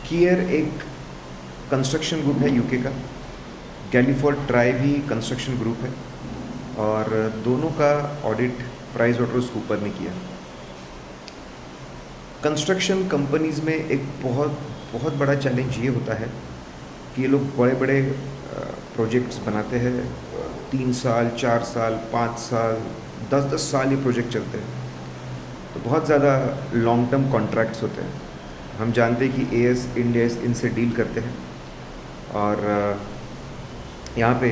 कियर एक construction group है UK का, गैलीफोर्ड ट्राई भी कंस्ट्रक्शन ग्रुप है, और दोनों का ऑडिट प्राइसवाटरहॉउसकूपर्स ने किया। कंस्ट्रक्शन कंपनीज़ में एक बहुत बड़ा चैलेंज ये होता है कि ये लोग बड़े बड़े प्रोजेक्ट्स बनाते हैं, 3 साल 4 साल 5 साल 10 साल ये प्रोजेक्ट चलते हैं, तो बहुत ज़्यादा लॉन्ग टर्म कॉन्ट्रैक्ट्स होते हैं। हम जानते हैं कि एएस इंड एस इनसे डील करते हैं, और यहाँ पे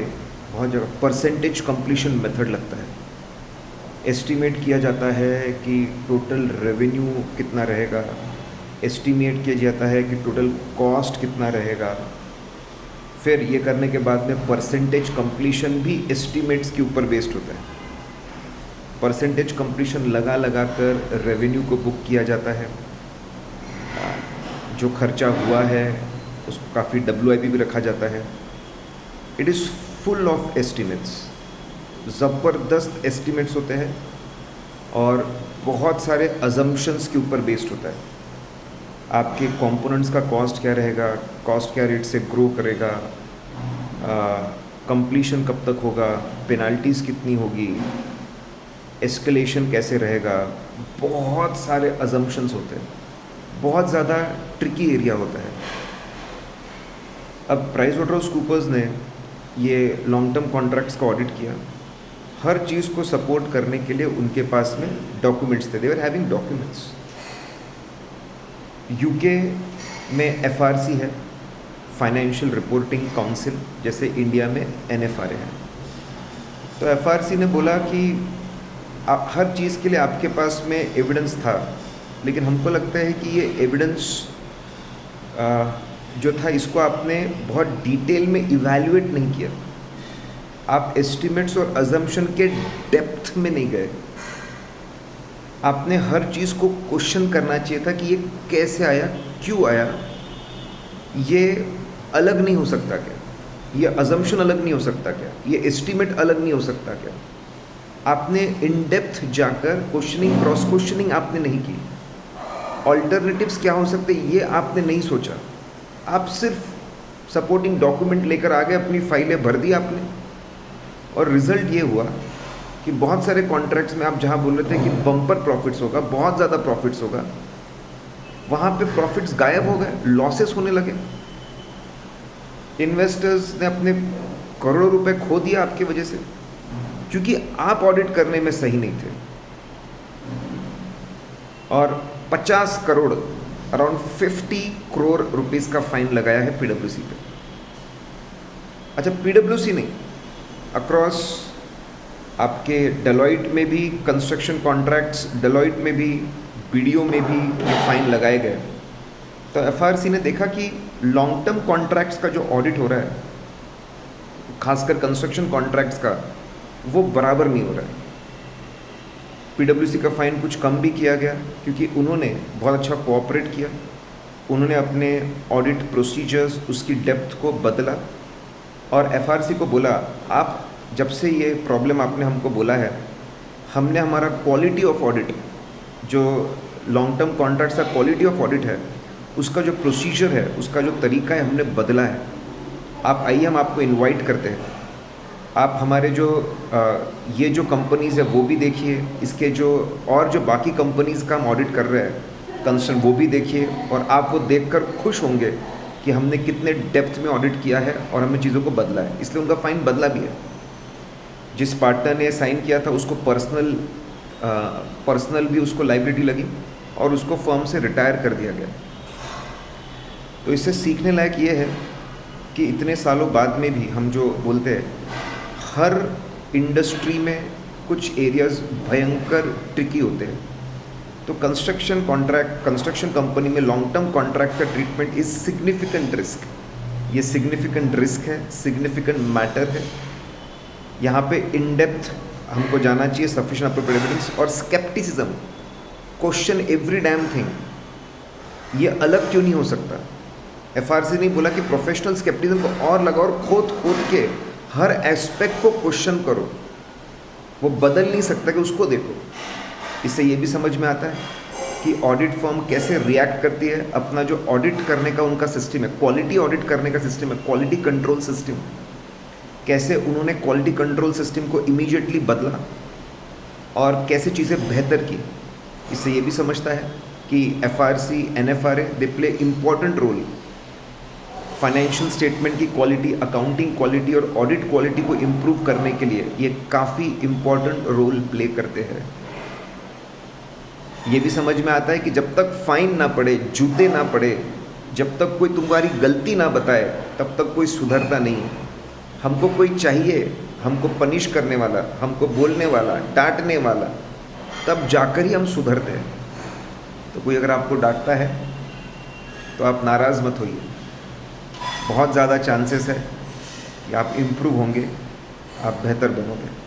बहुत जगह परसेंटेज कंप्लीशन मेथड लगता है। एस्टीमेट किया जाता है कि टोटल रेवेन्यू कितना रहेगा, एस्टीमेट किया जाता है कि टोटल कॉस्ट कितना रहेगा, फिर ये करने के बाद में परसेंटेज कंप्लीशन भी एस्टीमेट्स के ऊपर बेस्ड होता है। परसेंटेज कंप्लीशन लगा कर रेवेन्यू को बुक किया जाता है, जो खर्चा हुआ है उसको काफ़ी WIP भी रखा जाता है। It is full of estimates, ज़बरदस्त एस्टिमेट्स होते हैं, और बहुत सारे अजम्पशंस के ऊपर बेस्ड होता है। आपके कंपोनेंट्स का कॉस्ट क्या रहेगा, कॉस्ट क्या रेट से ग्रो करेगा, कंप्लीशन कब तक होगा, पेनाल्टीज़ कितनी होगी, एस्केलेशन कैसे रहेगा, बहुत सारे अजम्पशंस होते हैं, बहुत ज़्यादा ट्रिकी एरिया होता है। अब प्राइसवाटरहाउसकूपर्स ने ये लॉन्ग टर्म कॉन्ट्रैक्ट्स का ऑडिट किया। हर चीज़ को सपोर्ट करने के लिए उनके पास में डॉक्यूमेंट्स थे, दे वर हैविंग डॉक्यूमेंट्स। यूके में FRC है, फाइनेंशियल रिपोर्टिंग काउंसिल, जैसे इंडिया में NFRA है। तो FRC ने बोला कि हर चीज़ के लिए आपके पास में एविडेंस था, लेकिन हमको लगता है कि ये एविडेंस जो था इसको आपने बहुत डिटेल में इवैल्यूएट नहीं किया। आप एस्टिमेट्स और अजम्पशन के डेप्थ में नहीं गए। आपने हर चीज़ को क्वेश्चन करना चाहिए था कि ये कैसे आया, क्यों आया, ये अलग नहीं हो सकता क्या, ये अजम्पशन अलग नहीं हो सकता क्या, ये एस्टिमेट अलग नहीं हो सकता क्या। आपने इन डेप्थ जाकर क्वेश्चनिंग, क्रॉस क्वेश्चनिंग आपने नहीं की। ऑल्टरनेटिव्स क्या हो सकते ये आपने नहीं सोचा। आप सिर्फ सपोर्टिंग डॉक्यूमेंट लेकर आ गए, अपनी फाइलें भर दी आपने, और रिजल्ट ये हुआ कि बहुत सारे कॉन्ट्रैक्ट्स में आप जहाँ बोल रहे थे कि बम्पर प्रॉफिट्स होगा, बहुत ज़्यादा प्रॉफिट्स होगा, वहाँ पे प्रॉफिट्स गायब हो गए, लॉसेस होने लगे। इन्वेस्टर्स ने अपने करोड़ों रुपए खो दिया आपकी वजह से, क्योंकि आप ऑडिट करने में सही नहीं थे। और 50 करोड़, अराउंड 50 करोड़ रुपीस का फाइन लगाया है PwC पे। अच्छा, PwC नहीं, अक्रॉस आपके डेलॉइट में भी कंस्ट्रक्शन कॉन्ट्रैक्ट्स, डेलॉइट में भी, BDO में भी ये फाइन लगाए गए। तो FRC ने देखा कि लॉन्ग टर्म कॉन्ट्रैक्ट्स का जो ऑडिट हो रहा है, खासकर कंस्ट्रक्शन कॉन्ट्रैक्ट्स का, वो बराबर नहीं हो रहा है। PwC का फाइन कुछ कम भी किया गया, क्योंकि उन्होंने बहुत अच्छा कोऑपरेट किया। उन्होंने अपने ऑडिट प्रोसीजर्स, उसकी डेप्थ को बदला, और FRC को बोला, आप जब से ये प्रॉब्लम आपने हमको बोला है, हमने हमारा क्वालिटी ऑफ ऑडिट, जो लॉन्ग टर्म कॉन्ट्रैक्ट्स का क्वालिटी ऑफ ऑडिट है, उसका जो प्रोसीजर है, उसका जो तरीका है, हमने बदला है। आप आइए, हम आपको इनवाइट करते हैं, आप हमारे जो ये जो कंपनीज़ है वो भी देखिए, इसके जो और जो बाकी कंपनीज़ का हम ऑडिट कर रहे हैं कंसर्न, वो भी देखिए, और आप वो देखकर खुश होंगे कि हमने कितने डेप्थ में ऑडिट किया है और हमने चीज़ों को बदला है। इसलिए उनका फ़ाइन बदला भी है। जिस पार्टनर ने साइन किया था उसको पर्सनल भी उसको लायबिलिटी लगी, और उसको फर्म से रिटायर कर दिया गया। तो इससे सीखने लायक ये है कि इतने सालों बाद में भी हम जो बोलते हैं, हर इंडस्ट्री में कुछ एरियाज़ भयंकर ट्रिकी होते हैं। तो कंस्ट्रक्शन कंपनी में लॉन्ग टर्म कॉन्ट्रैक्ट का ट्रीटमेंट इज़ सिग्निफिकेंट रिस्क। ये सिग्निफिकेंट रिस्क है, सिग्निफिकेंट मैटर है। यहाँ पे इन डेप्थ हमको जाना चाहिए, सफिशिएंट अप्रोप्रिएट एविडेंस, और scepticism, question every damn thing. ये अलग क्यों नहीं हो सकता। FRC ने बोला कि प्रोफेशनल स्केप्टिज्म को और लगाओ, और खोद के हर एस्पेक्ट को क्वेश्चन करो। वो बदल नहीं सकता कि उसको देखो। इससे ये भी समझ में आता है कि ऑडिट फर्म कैसे रिएक्ट करती है, अपना जो ऑडिट करने का उनका सिस्टम है, क्वालिटी ऑडिट करने का सिस्टम है, क्वालिटी कंट्रोल सिस्टम, कैसे उन्होंने क्वालिटी कंट्रोल सिस्टम को इमीडिएटली बदला और कैसे चीज़ें बेहतर की। इससे ये भी समझता है कि FRC, NFRA they play important role financial statement की क्वालिटी, अकाउंटिंग क्वालिटी और ऑडिट क्वालिटी को इम्प्रूव करने के लिए ये काफ़ी इम्पॉर्टेंट रोल प्ले करते हैं। ये भी समझ में आता है कि जब तक फाइन ना पड़े, जूते ना पड़े, जब तक कोई तुम्हारी गलती ना बताए, तब तक कोई सुधरता नहीं है। हमको कोई चाहिए, हमको पनिश करने वाला, हमको बोलने वाला, डांटने वाला, तब जाकर ही हम सुधरते हैं। तो कोई अगर आपको डांटता है तो आप नाराज़ मत होइए, बहुत ज़्यादा चांसेस है कि आप इम्प्रूव होंगे, आप बेहतर बनोगे।